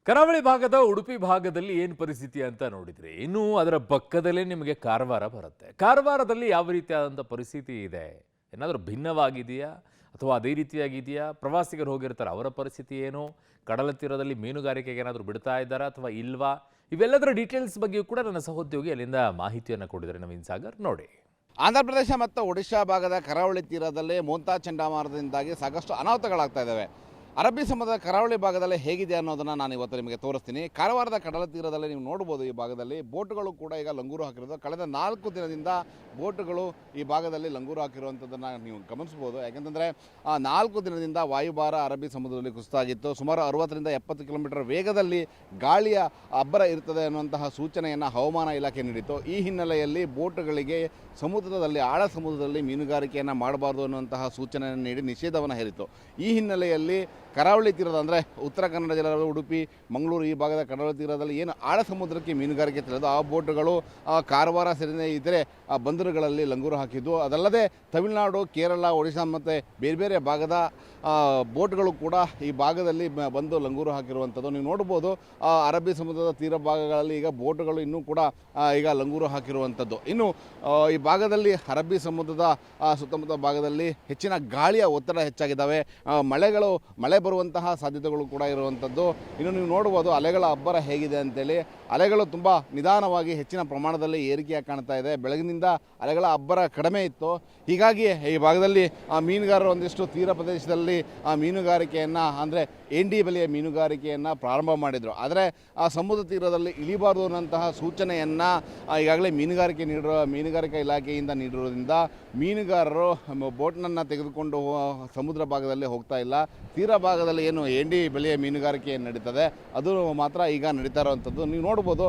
ಕರಾವಳಿ ಭಾಗದ ಉಡುಪಿ ಭಾಗದಲ್ಲಿ ಏನು ಪರಿಸ್ಥಿತಿ ಅಂತ ನೋಡಿದ್ರಿ. ಇನ್ನು ಅದರ ಪಕ್ಕದಲ್ಲೇ ನಿಮಗೆ ಕಾರವಾರ ಬರುತ್ತೆ. ಕಾರವಾರದಲ್ಲಿ ಯಾವ ರೀತಿಯಾದಂಥ ಪರಿಸ್ಥಿತಿ ಇದೆ? ಏನಾದರೂ ಭಿನ್ನವಾಗಿದೆಯಾ ಅಥವಾ ಅದೇ ರೀತಿಯಾಗಿದೆಯಾ? ಪ್ರವಾಸಿಗರು ಹೋಗಿರ್ತಾರೆ, ಅವರ ಪರಿಸ್ಥಿತಿ ಏನು? ಕಡಲ ತೀರದಲ್ಲಿ ಮೀನುಗಾರಿಕೆಗೆ ಏನಾದರೂ ಬಿಡ್ತಾ ಇದ್ದಾರಾ ಅಥವಾ ಇಲ್ವಾ? ಇವೆಲ್ಲದರ ಡೀಟೇಲ್ಸ್ ಬಗ್ಗೆಯೂ ಕೂಡ ನನ್ನ ಸಹೋದ್ಯೋಗಿ ಅಲ್ಲಿಂದ ಮಾಹಿತಿಯನ್ನು ಕೊಟ್ಟಿದ್ದಾರೆ ನವೀನ್ ಸಾಗರ್. ನೋಡಿ. ಆಂಧ್ರಪ್ರದೇಶ ಮತ್ತು ಒಡಿಶಾ ಭಾಗದ ಕರಾವಳಿ ತೀರದಲ್ಲಿ ಮೋಂತಾ ಚಂಡಮಾರುತದಿಂದಾಗಿ ಸಾಕಷ್ಟು ಅನಾಹುತಗಳಾಗ್ತಾ ಇದ್ದಾವೆ. ಅರಬ್ಬಿ ಸಮುದ್ರದ ಕರಾವಳಿ ಭಾಗದಲ್ಲಿ ಹೇಗಿದೆ ಅನ್ನೋದನ್ನು ನಾನು ಇವತ್ತು ನಿಮಗೆ ತೋರಿಸ್ತೀನಿ. ಕಾರವಾರದ ಕಡಲ ತೀರದಲ್ಲಿ ನೀವು ನೋಡ್ಬೋದು, ಈ ಭಾಗದಲ್ಲಿ ಬೋಟುಗಳು ಕೂಡ ಈಗ ಲಂಗೂರು ಹಾಕಿರೋದು. ಕಳೆದ 4 ದಿನದಿಂದ ಬೋಟುಗಳು ಈ ಭಾಗದಲ್ಲಿ ಲಂಗೂರು ಹಾಕಿರುವಂಥದ್ದನ್ನು ನೀವು ಗಮನಿಸ್ಬೋದು. ಯಾಕೆಂತಂದರೆ 4 ದಿನದಿಂದ ವಾಯುಭಾರ ಅರಬ್ಬಿ ಸಮುದ್ರದಲ್ಲಿ ಕುಸಿತಾಗಿತ್ತು. ಸುಮಾರು 60ರಿಂದ 70 ಕಿಲೋಮೀಟರ್ ವೇಗದಲ್ಲಿ ಗಾಳಿಯ ಅಬ್ಬರ ಇರ್ತದೆ ಅನ್ನುವಂತಹ ಸೂಚನೆಯನ್ನು ಹವಾಮಾನ ಇಲಾಖೆ ನೀಡಿತ್ತು. ಈ ಹಿನ್ನೆಲೆಯಲ್ಲಿ ಬೋಟುಗಳಿಗೆ ಸಮುದ್ರದಲ್ಲಿ ಆಳ ಸಮುದ್ರದಲ್ಲಿ ಮೀನುಗಾರಿಕೆಯನ್ನು ಮಾಡಬಾರ್ದು ಅನ್ನುವಂತಹ ಸೂಚನೆಯನ್ನು ನೀಡಿ ನಿಷೇಧವನ್ನು ಹೇರಿತ್ತು. ಈ ಹಿನ್ನೆಲೆಯಲ್ಲಿ ಕರಾವಳಿ ತೀರದ ಅಂದರೆ ಉತ್ತರ ಕನ್ನಡ ಜಿಲ್ಲೆ ಉಡುಪಿ, ಮಂಗಳೂರು ಈ ಭಾಗದ ಕರಾವಳಿ ತೀರದಲ್ಲಿ ಏನು ಆಳ ಸಮುದ್ರಕ್ಕೆ ಮೀನುಗಾರಿಕೆ ತಿಳಿದು ಆ ಬೋಟುಗಳು ಕಾರವಾರ ಸೇರಿದ ಇತರೆ ಬಂದರುಗಳಲ್ಲಿ ಲಂಗೂರು ಹಾಕಿದ್ದು. ಅದಲ್ಲದೆ ತಮಿಳುನಾಡು, ಕೇರಳ, ಒಡಿಶಾ ಮತ್ತು ಬೇರೆ ಬೇರೆ ಭಾಗದ ಬೋಟ್ಗಳು ಕೂಡ ಈ ಭಾಗದಲ್ಲಿ ಬಂದು ಲಂಗೂರು ಹಾಕಿರುವಂಥದ್ದು ನೀವು ನೋಡ್ಬೋದು. ಅರಬ್ಬಿ ಸಮುದ್ರದ ತೀರ ಭಾಗಗಳಲ್ಲಿ ಈಗ ಬೋಟುಗಳು ಇನ್ನೂ ಕೂಡ ಈಗ ಲಂಗೂರು ಹಾಕಿರುವಂಥದ್ದು. ಇನ್ನು ಈ ಭಾಗದಲ್ಲಿ ಅರಬ್ಬಿ ಸಮುದ್ರದ ಸುತ್ತಮುತ್ತ ಭಾಗದಲ್ಲಿ ಹೆಚ್ಚಿನ ಗಾಳಿಯ ಒತ್ತಡ ಹೆಚ್ಚಾಗಿದ್ದಾವೆ. ಮಳೆ ಬರುವಂತಹ ಸಾಧ್ಯತೆಗಳು ಕೂಡ ಇರುವಂಥದ್ದು. ಇನ್ನು ನೀವು ನೋಡ್ಬೋದು ಅಲೆಗಳ ಅಬ್ಬರ ಹೇಗಿದೆ ಅಂತೇಳಿ. ಅಲೆಗಳು ತುಂಬ ನಿಧಾನವಾಗಿ ಹೆಚ್ಚಿನ ಪ್ರಮಾಣದಲ್ಲಿ ಏರಿಕೆಯಾಗಿ ಕಾಣ್ತಾ ಇದೆ. ಬೆಳಗಿನಿಂದ ಅಲೆಗಳ ಅಬ್ಬರ ಕಡಿಮೆ ಇತ್ತು. ಹೀಗಾಗಿ ಈ ಭಾಗದಲ್ಲಿ ಮೀನುಗಾರರು ಒಂದಿಷ್ಟು ತೀರ ಪ್ರದೇಶದಲ್ಲಿ ಮೀನುಗಾರಿಕೆಯನ್ನು ಅಂದರೆ ಎಂಡಿ ಬಲೆಯ ಮೀನುಗಾರಿಕೆಯನ್ನು ಪ್ರಾರಂಭ ಮಾಡಿದರು. ಆದರೆ ಆ ಸಮುದ್ರ ತೀರದಲ್ಲಿ ಇಳಿಬಾರ್ದು ಅನ್ನೋಂತಹ ಸೂಚನೆಯನ್ನು ಈಗಾಗಲೇ ಮೀನುಗಾರಿಕಾ ಇಲಾಖೆಯಿಂದ ನೀಡಿರೋದ್ರಿಂದ ಮೀನುಗಾರರು ಬೋಟ್ನನ್ನು ತೆಗೆದುಕೊಂಡು ಸಮುದ್ರ ಭಾಗದಲ್ಲಿ ಹೋಗ್ತಾ ಇಲ್ಲ. ತೀರ ಭಾಗದಲ್ಲಿ ಏನು ಎಂಡಿ ಬಲೆಯ ಮೀನುಗಾರಿಕೆ ನಡೀತದೆ ಅದು ಮಾತ್ರ ಈಗ ನಡೀತಾ ಇರುವಂಥದ್ದು. ನೀವು ನೋಡ್ಬೋದು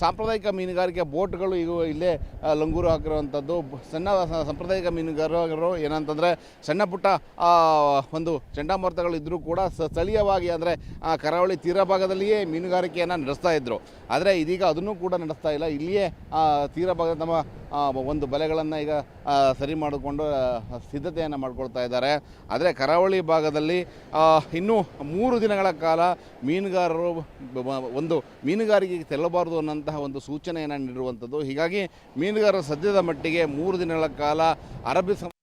ಸಾಂಪ್ರದಾಯಿಕ ಮೀನುಗಾರಿಕೆ ಬೋಟ್ಗಳು ಈಗ ಇಲ್ಲೇ ಲಂಗೂರು ಹಾಕಿರುವಂಥದ್ದು. ಸಾಂಪ್ರದಾಯಿಕ ಮೀನುಗಾರರು ಏನಂತಂದರೆ ಸಣ್ಣ ಪುಟ್ಟ ಒಂದು ಚಂಡಮಾರುತಗಳು ಇದ್ದರೂ ಕೂಡ ಸ್ಥಳೀಯವಾಗಿ ಅಂದರೆ ಕರಾವಳಿ ತೀರ ಭಾಗದಲ್ಲಿಯೇ ಮೀನುಗಾರಿಕೆಯನ್ನು ನಡೆಸ್ತಾ ಇದ್ದರು. ಆದರೆ ಇದೀಗ ಅದನ್ನು ಕೂಡ ನಡೆಸ್ತಾ ಇಲ್ಲ. ಇಲ್ಲಿಯೇ ತೀರ ಭಾಗದ ತಮ್ಮ ಒಂದು ಬಲೆಗಳನ್ನು ಈಗ ಸರಿ ಮಾಡಿಕೊಂಡು ಸಿದ್ಧತೆಯನ್ನು ಮಾಡ್ಕೊಳ್ತಾ ಇದ್ದಾರೆ. ಆದರೆ ಕರಾವಳಿ ಭಾಗದಲ್ಲಿ ಇನ್ನೂ 3 ದಿನಗಳ ಕಾಲ ಮೀನುಗಾರರು ಒಂದು ಮೀನುಗಾರಿಕೆಗೆ ತೆರಳಬಾರದು ಅನ್ನೋಂತಹ ಒಂದು ಸೂಚನೆಯನ್ನು ನೀಡಿರುವಂಥದ್ದು. ಹೀಗಾಗಿ ಮೀನುಗಾರರು ಸದ್ಯದ ಮಟ್ಟಿಗೆ 3 ದಿನಗಳ ಕಾಲ ಅರಬ್ಬಿ